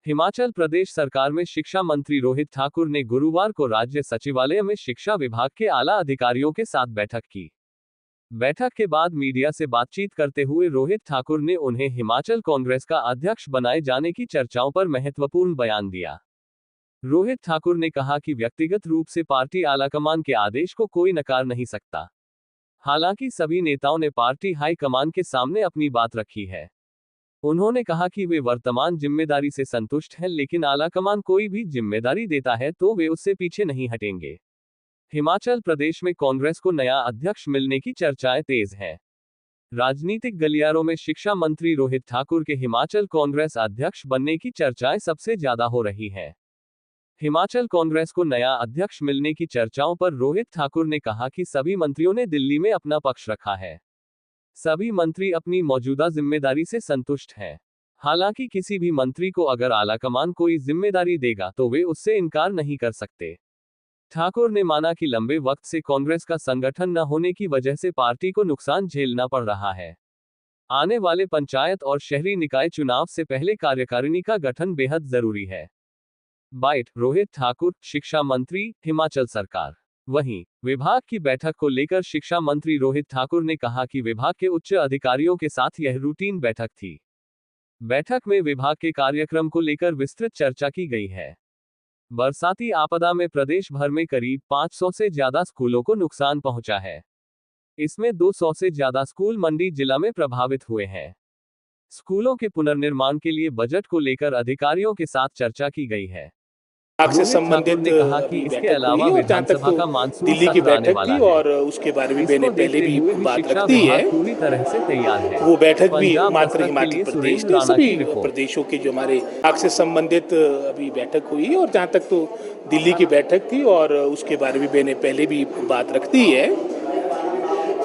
हिमाचल प्रदेश सरकार में शिक्षा मंत्री रोहित ठाकुर ने गुरुवार को राज्य सचिवालय में शिक्षा विभाग के आला अधिकारियों के साथ बैठक की। बैठक के बाद मीडिया से बातचीत करते हुए रोहित ठाकुर ने उन्हें हिमाचल कांग्रेस का अध्यक्ष बनाए जाने की चर्चाओं पर महत्वपूर्ण बयान दिया। रोहित ठाकुर ने कहा कि व्यक्तिगत रूप से पार्टी आलाकमान के आदेश को कोई नकार नहीं सकता। हालांकि सभी नेताओं ने पार्टी हाईकमान के सामने अपनी बात रखी है। उन्होंने कहा कि वे वर्तमान जिम्मेदारी से संतुष्ट हैं, लेकिन आलाकमान कोई भी जिम्मेदारी देता है तो वे उससे पीछे नहीं हटेंगे। हिमाचल प्रदेश में कांग्रेस को नया अध्यक्ष मिलने की चर्चाएं तेज हैं। राजनीतिक गलियारों में शिक्षा मंत्री रोहित ठाकुर के हिमाचल कांग्रेस अध्यक्ष बनने की चर्चाएं सबसे ज्यादा हो रही हैं। हिमाचल कांग्रेस को नया अध्यक्ष मिलने की चर्चाओं पर रोहित ठाकुर ने कहा कि सभी मंत्रियों ने दिल्ली में अपना पक्ष रखा है। सभी मंत्री अपनी मौजूदा जिम्मेदारी से संतुष्ट हैं। हालांकि किसी भी मंत्री को अगर आलाकमान कोई जिम्मेदारी देगा तो वे उससे इनकार नहीं कर सकते। ठाकुर ने माना कि लंबे वक्त से कांग्रेस का संगठन न होने की वजह से पार्टी को नुकसान झेलना पड़ रहा है। आने वाले पंचायत और शहरी निकाय चुनाव से पहले कार्यकारिणी का गठन बेहद जरूरी है। बाइट रोहित ठाकुर, शिक्षा मंत्री, हिमाचल सरकार। वहीं विभाग की बैठक को लेकर शिक्षा मंत्री रोहित ठाकुर ने कहा कि विभाग के उच्च अधिकारियों के साथ यह रूटीन बैठक थी। बैठक में विभाग के कार्यक्रम को लेकर विस्तृत चर्चा की गई है। बरसाती आपदा में प्रदेश भर में करीब 500 से ज्यादा स्कूलों को नुकसान पहुंचा है। इसमें 200 से ज्यादा स्कूल मंडी जिला में प्रभावित हुए हैं। स्कूलों के पुनर्निर्माण के लिए बजट को लेकर अधिकारियों के साथ चर्चा की गई है। से संबंधित कहा कि इसके अलावा विधानसभा का मानसून दिल्ली की बैठक थी और उसके बारे में मैंने पहले भी बात रखी है। पूरी तरह से तैयार है। वो बैठक भी मात्र हिमाचल प्रदेश ने सभी प्रदेशों के जो हमारे आग से संबंधित अभी बैठक हुई है और जहाँ तक तो दिल्ली की बैठक थी और उसके बारे में मैंने पहले भी बात रखी है।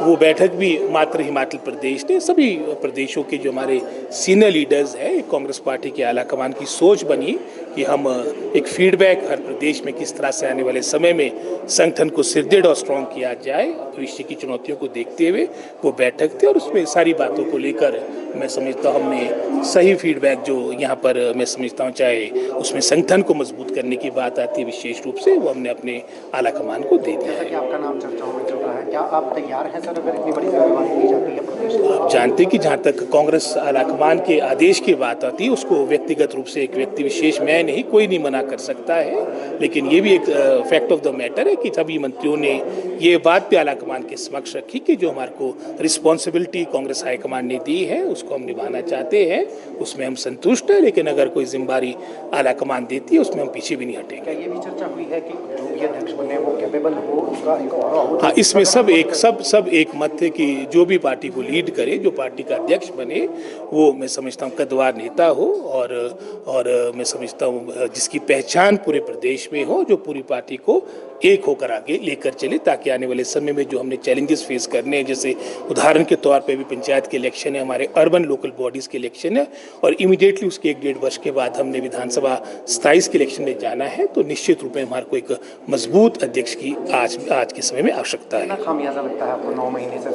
वो बैठक भी मात्र हिमाचल प्रदेश ने सभी प्रदेशों के जो हमारे सीनियर लीडर्स हैं, कांग्रेस पार्टी के आलाकमान की सोच बनी कि हम एक फीडबैक हर प्रदेश में किस तरह से आने वाले समय में संगठन को सुदृढ़ और स्ट्रॉन्ग किया जाए, भविष्य की चुनौतियों को देखते हुए वो बैठक थी और उसमें सारी बातों को लेकर मैं समझता हूँ हमने सही फीडबैक जो यहाँ पर मैं समझता हूँ, चाहे उसमें संगठन को मजबूत करने की बात आती है विशेष रूप से, वो हमने अपने आलाकमान को दे दिया है। आपका नाम चर्चाओं में चल रहा है, क्या आप तैयार हैं सर अगर इतनी बड़ी जिम्मेदारी दी जाती है प्रदेश में? आप जानते कि जहाँ तक कांग्रेस आलाकमान के आदेश की बात आती है उसको व्यक्तिगत रूप से एक व्यक्ति विशेष मैं नहीं, कोई नहीं मना कर सकता है, लेकिन ये भी एक फैक्ट ऑफ द मैटर है कि सभी मंत्रियों ने ये बात भी आलाकमान के समक्ष रखी कि जो हमारे को रिस्पॉन्सिबिलिटी कांग्रेस हाईकमान ने दी है उसको हम निभाना चाहते हैं, उसमें हम संतुष्ट हैं, लेकिन अगर कोई जिम्मेदारी आलाकमान देती है उसमें हम पीछे भी नहीं हटेंगे। ये भी चर्चा हुई है कि जो भी अध्यक्ष बने वो कैपेबल हो, उसका एक और हाँ, इसमें सब एक मत थे कि जो भी पार्टी को लीड करे, जो पार्टी का अध्यक्ष बने, वो मैं समझता हूँ कद्दावर नेता हो और मैं समझता हूँ जिसकी पहचान पूरे प्रदेश में हो, जो पूरी पार्टी को एक होकर आगे लेकर चले, ताकि आने वाले समय में जो हमने चैलेंजेस फेस करने हैं, जैसे उदाहरण के तौर पे भी पंचायत के इलेक्शन है, हमारे अर्बन लोकल बॉडीज के इलेक्शन है और इमीडिएटली उसके 1-1.5 वर्ष के बाद हमने विधानसभा 27 के इलेक्शन में जाना है, तो निश्चित रूप में हमारे को एक मजबूत अध्यक्ष की आज के समय में आवश्यकता है। खामियाजा लगता है आपको 9 महीने से